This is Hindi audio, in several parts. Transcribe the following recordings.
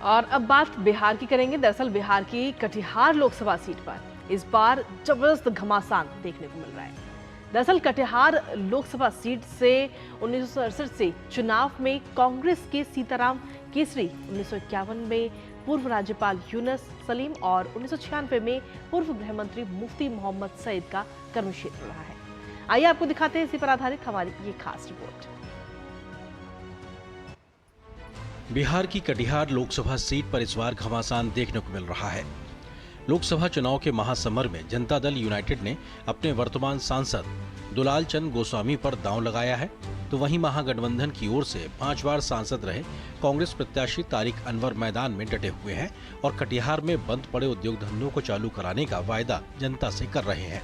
और अब बात बिहार की करेंगे। दरअसल बिहार की कटिहार लोकसभा सीट पर इस बार जबरदस्त घमासान देखने को मिल रहा है। दरअसल कटिहार लोकसभा सीट से 1967 से चुनाव में कांग्रेस के सीताराम केसरी, 1951 में पूर्व राज्यपाल यूनुस सलीम और 1996 में पूर्व गृह मंत्री मुफ्ती मोहम्मद सईद का कर्म क्षेत्र रहा है। आइए आपको दिखाते हैं इसी पर आधारित हमारी ये खास रिपोर्ट। बिहार की कटिहार लोकसभा सीट पर इस बार घमासान देखने को मिल रहा है। लोकसभा चुनाव के महासमर में जनता दल यूनाइटेड ने अपने वर्तमान सांसद दुलाल चंद गोस्वामी पर दांव लगाया है, तो वहीं महागठबंधन की ओर से 5 बार सांसद रहे कांग्रेस प्रत्याशी तारिक अनवर मैदान में डटे हुए हैं और कटिहार में बंद पड़े उद्योग धंधों को चालू कराने का वायदा जनता से कर रहे हैं।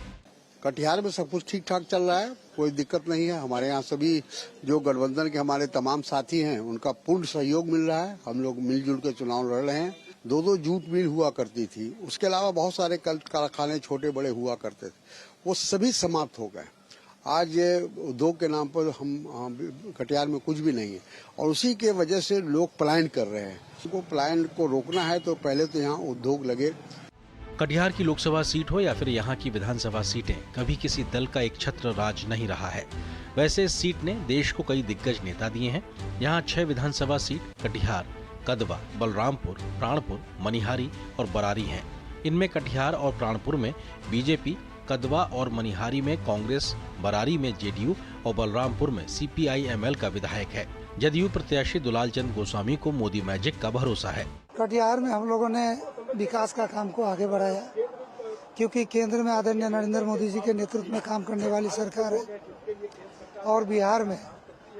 कटिहार में सब कुछ ठीक ठाक चल रहा है, कोई दिक्कत नहीं है। हमारे यहाँ सभी जो गठबंधन के हमारे तमाम साथी हैं उनका पूर्ण सहयोग मिल रहा है। हम लोग मिलजुल के चुनाव लड़ रहे हैं। 2 जूट मिल हुआ करती थी, उसके अलावा बहुत सारे कारखाने छोटे बड़े हुआ करते थे, वो सभी समाप्त हो गए। आज ये उद्योग के नाम पर हम कटिहार में कुछ भी नहीं है और उसी के वजह से लोग पलायन कर रहे हैं। उनको पलायन को रोकना है तो पहले तो यहाँ उद्योग लगे। कटिहार की लोकसभा सीट हो या फिर यहाँ की विधानसभा सीटें, कभी किसी दल का एक छत्र राज नहीं रहा है। वैसे इस सीट ने देश को कई दिग्गज नेता दिए हैं। यहाँ 6 विधानसभा सीट कटिहार, कदवा, बलरामपुर, प्राणपुर, मनिहारी और बरारी हैं। इनमें कटिहार और प्राणपुर में बीजेपी, कदवा और मनिहारी में कांग्रेस, बरारी में जेडीयू और बलरामपुर में CPI-ML का विधायक है। जदयू प्रत्याशी दुलाल चंद गोस्वामी को मोदी मैजिक का भरोसा है। कटिहार में हम लोगों ने विकास का काम को आगे बढ़ाया, क्योंकि केंद्र में आदरणीय नरेंद्र मोदी जी के नेतृत्व में काम करने वाली सरकार है और बिहार में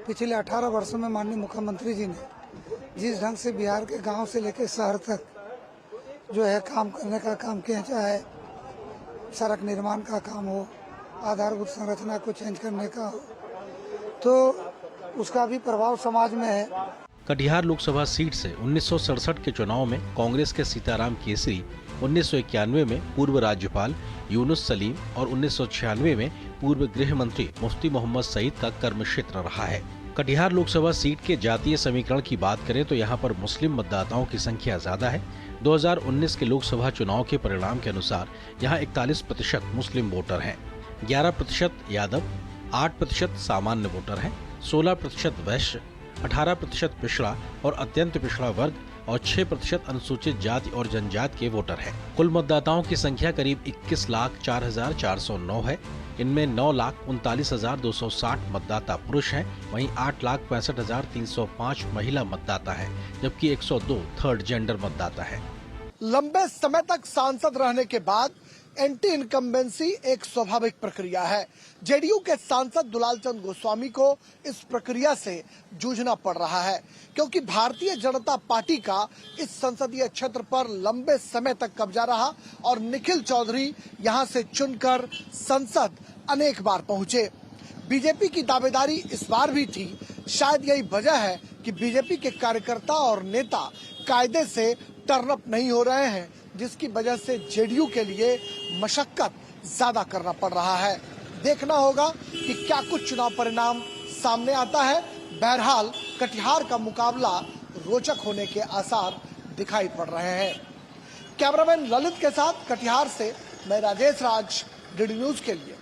पिछले 18 वर्षों में माननीय मुख्यमंत्री जी ने जिस ढंग से बिहार के गांव से लेकर शहर तक जो है काम करने का काम किया, चाहे सड़क निर्माण का काम हो, आधारभूत संरचना को चेंज करने का हो, तो उसका भी प्रभाव समाज में है। कटिहार लोकसभा सीट से 1967 के चुनाव में कांग्रेस के सीताराम केसरी, 1991 में पूर्व राज्यपाल यूनुस सलीम और 1996 में पूर्व गृह मंत्री मुफ्ती मोहम्मद सईद का कर्म क्षेत्र रहा है। कटिहार लोकसभा सीट के जातीय समीकरण की बात करें तो यहाँ पर मुस्लिम मतदाताओं की संख्या ज्यादा है। 2019 के लोकसभा चुनाव के परिणाम के अनुसार यहाँ 41% मुस्लिम वोटर हैं, 11% यादव, 8% सामान्य वोटर हैं, 16% वैश्य, 18% पिछड़ा और अत्यंत पिछड़ा वर्ग और 6% अनुसूचित जाति और जनजाति के वोटर हैं। कुल मतदाताओं की संख्या करीब 21,04,409 है। इनमें 9,39,260 मतदाता पुरुष हैं, वहीं 8,65,305 महिला मतदाता हैं, जबकि 102 थर्ड जेंडर मतदाता हैं। लंबे समय तक सांसद रहने के बाद एंटी इनकम्बेंसी एक स्वाभाविक प्रक्रिया है। जेडीयू के सांसद दुलाल चंद गोस्वामी को इस प्रक्रिया से जूझना पड़ रहा है, क्योंकि भारतीय जनता पार्टी का इस संसदीय क्षेत्र पर लंबे समय तक कब्जा रहा और निखिल चौधरी यहां से चुनकर संसद अनेक बार पहुंचे। बीजेपी की दावेदारी इस बार भी थी। शायद यही वजह है कि बीजेपी के कार्यकर्ता और नेता कायदे से टर्न अप नहीं हो रहे हैं, जिसकी वजह से जेडीयू के लिए मशक्कत ज्यादा करना पड़ रहा है। देखना होगा कि क्या कुछ चुनाव परिणाम सामने आता है। बहरहाल कटिहार का मुकाबला रोचक होने के आसार दिखाई पड़ रहे हैं। कैमरामैन ललित के साथ कटिहार से मैं राजेश राज, DD न्यूज के लिए।